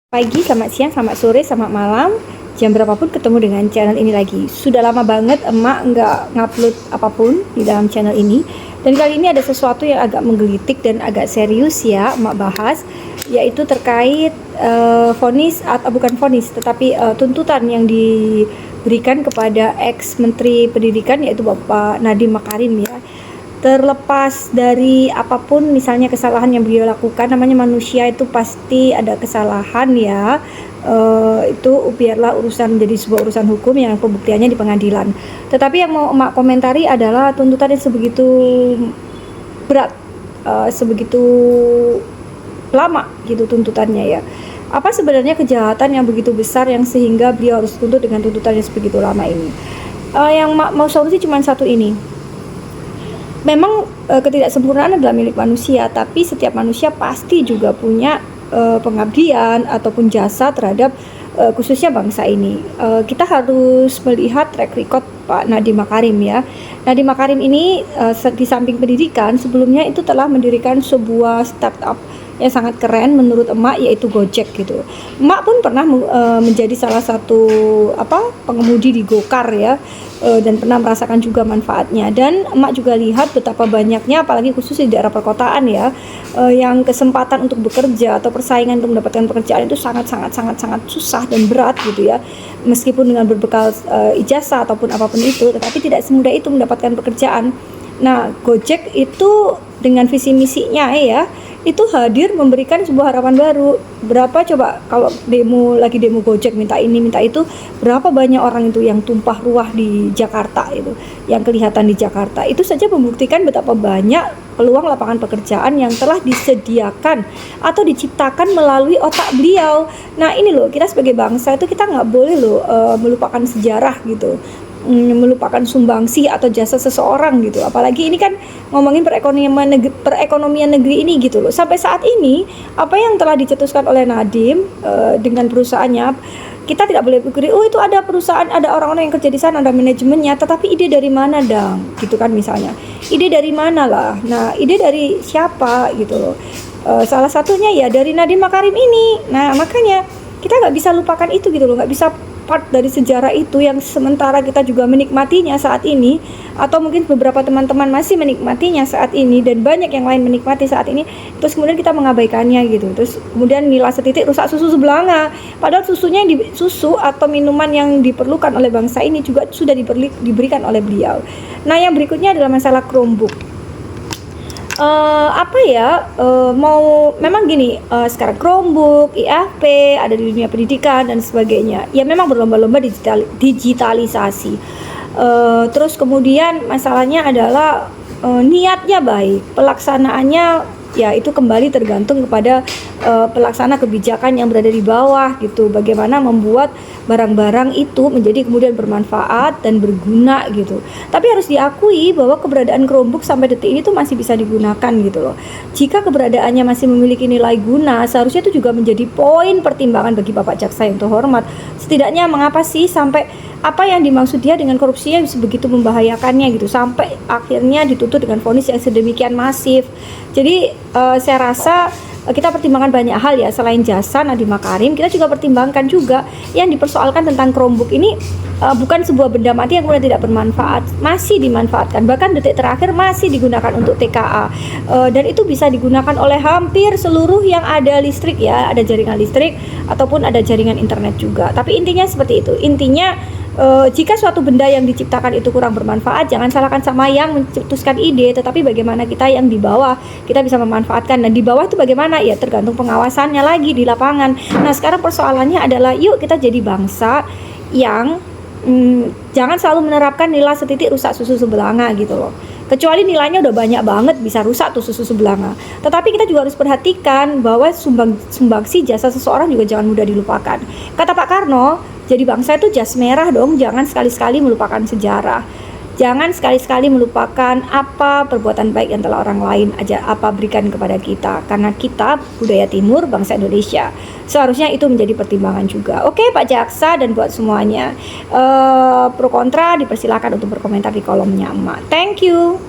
Pagi, selamat siang, selamat sore, selamat malam. Jam berapapun ketemu dengan channel ini lagi. Sudah lama banget emak nggak ngupload apapun di dalam channel ini. Dan kali ini ada sesuatu yang agak menggelitik dan agak serius ya emak bahas, yaitu terkait vonis atau bukan vonis, tetapi tuntutan yang diberikan kepada ex Menteri Pendidikan yaitu Bapak Nadiem Makarim ya. Terlepas dari apapun misalnya kesalahan yang beliau lakukan, namanya manusia itu pasti ada kesalahan ya, itu biarlah urusan menjadi sebuah urusan hukum yang pembuktiannya di pengadilan. Tetapi yang mau emak komentari adalah tuntutan yang sebegitu berat, sebegitu lama gitu tuntutannya ya. Apa sebenarnya kejahatan yang begitu besar yang sehingga beliau harus tuntut dengan tuntutan yang sebegitu lama ini? Yang mau solusi cuma satu ini. Memang ketidaksempurnaan adalah milik manusia, tapi setiap manusia pasti juga punya pengabdian ataupun jasa terhadap khususnya bangsa ini. Kita harus melihat track record Pak Nadiem Makarim ya. Nadiem Makarim ini di samping pendidikan sebelumnya itu telah mendirikan sebuah startup yang sangat keren menurut emak, yaitu Gojek gitu. Emak pun pernah menjadi salah satu pengemudi di Gokar ya, dan pernah merasakan juga manfaatnya. Dan emak juga lihat betapa banyaknya, apalagi khusus di daerah perkotaan ya, yang kesempatan untuk bekerja atau persaingan untuk mendapatkan pekerjaan itu sangat susah dan berat gitu ya. Meskipun dengan berbekal ijazah ataupun apapun itu, tetapi tidak semudah itu mendapatkan pekerjaan. Nah, Gojek itu dengan visi misinya ya, itu hadir memberikan sebuah harapan baru. Berapa coba kalau lagi demo Gojek minta ini minta itu, berapa banyak orang itu yang tumpah ruah di Jakarta itu, yang kelihatan di Jakarta. Itu saja membuktikan betapa banyak peluang lapangan pekerjaan yang telah disediakan atau diciptakan melalui otak beliau. Nah ini loh, kita sebagai bangsa itu kita nggak boleh loh melupakan sejarah gitu, melupakan sumbangsi atau jasa seseorang gitu. Apalagi ini kan ngomongin perekonomian negeri ini gitu loh. Sampai saat ini apa yang telah dicetuskan oleh Nadiem dengan perusahaannya, kita tidak boleh pikir itu ada perusahaan, ada orang-orang yang kerja di sana, ada manajemennya, tetapi ide dari mana dong gitu kan, misalnya ide dari mana lah. Nah ide dari siapa gitu loh. Salah satunya ya dari Nadiem Makarim ini. Nah makanya kita nggak bisa lupakan itu gitu loh, nggak bisa part dari sejarah itu yang sementara kita juga menikmatinya saat ini, atau mungkin beberapa teman-teman masih menikmatinya saat ini dan banyak yang lain menikmati saat ini, terus kemudian kita mengabaikannya gitu. Terus kemudian nilai setitik rusak susu sebelanga, padahal susunya susu atau minuman yang diperlukan oleh bangsa ini juga sudah diberikan oleh beliau. Nah yang berikutnya adalah masalah Chromebook. Memang gini, sekarang Chromebook, IFP ada di dunia pendidikan dan sebagainya. Ya memang berlomba-lomba digitalisasi. Terus kemudian masalahnya adalah niatnya baik, pelaksanaannya ya itu kembali tergantung kepada pelaksana kebijakan yang berada di bawah gitu. Bagaimana membuat barang-barang itu menjadi kemudian bermanfaat dan berguna gitu. Tapi harus diakui bahwa keberadaan Chromebook sampai detik ini tuh masih bisa digunakan gitu loh. Jika keberadaannya masih memiliki nilai guna, seharusnya itu juga menjadi poin pertimbangan bagi Bapak Jaksa yang terhormat. Setidaknya mengapa sih sampai apa yang dimaksud dia dengan korupsi yang begitu membahayakannya gitu, sampai akhirnya dituntut dengan vonis yang sedemikian masif. Jadi saya rasa kita pertimbangkan banyak hal ya, selain jasa Nadiem Makarim, kita juga pertimbangkan juga yang dipersoalkan tentang Chromebook ini bukan sebuah benda mati yang kemudian tidak bermanfaat, masih dimanfaatkan, bahkan detik terakhir masih digunakan untuk TKA, dan itu bisa digunakan oleh hampir seluruh yang ada listrik ya, ada jaringan listrik ataupun ada jaringan internet juga. Tapi intinya seperti itu, intinya jika suatu benda yang diciptakan itu kurang bermanfaat, jangan salahkan sama yang mencetuskan ide, tetapi bagaimana kita yang di bawah kita bisa memanfaatkan. Dan di bawah itu bagaimana ya, tergantung pengawasannya lagi di lapangan. Nah sekarang persoalannya adalah yuk kita jadi bangsa yang jangan selalu menerapkan nilai setitik rusak susu sebelanga gitu loh. Kecuali nilainya udah banyak banget bisa rusak tuh susu sebelanga. Tetapi kita juga harus perhatikan bahwa sumbangsi jasa seseorang juga jangan mudah dilupakan. Kata Pak Karno, jadi bangsa itu jas merah dong, jangan sekali-sekali melupakan sejarah. Jangan sekali-sekali melupakan apa perbuatan baik yang telah orang lain berikan kepada kita. Karena kita budaya timur, bangsa Indonesia, seharusnya itu menjadi pertimbangan juga. Oke Pak Jaksa dan buat semuanya, pro kontra dipersilakan untuk berkomentar di kolomnya emak. Thank you.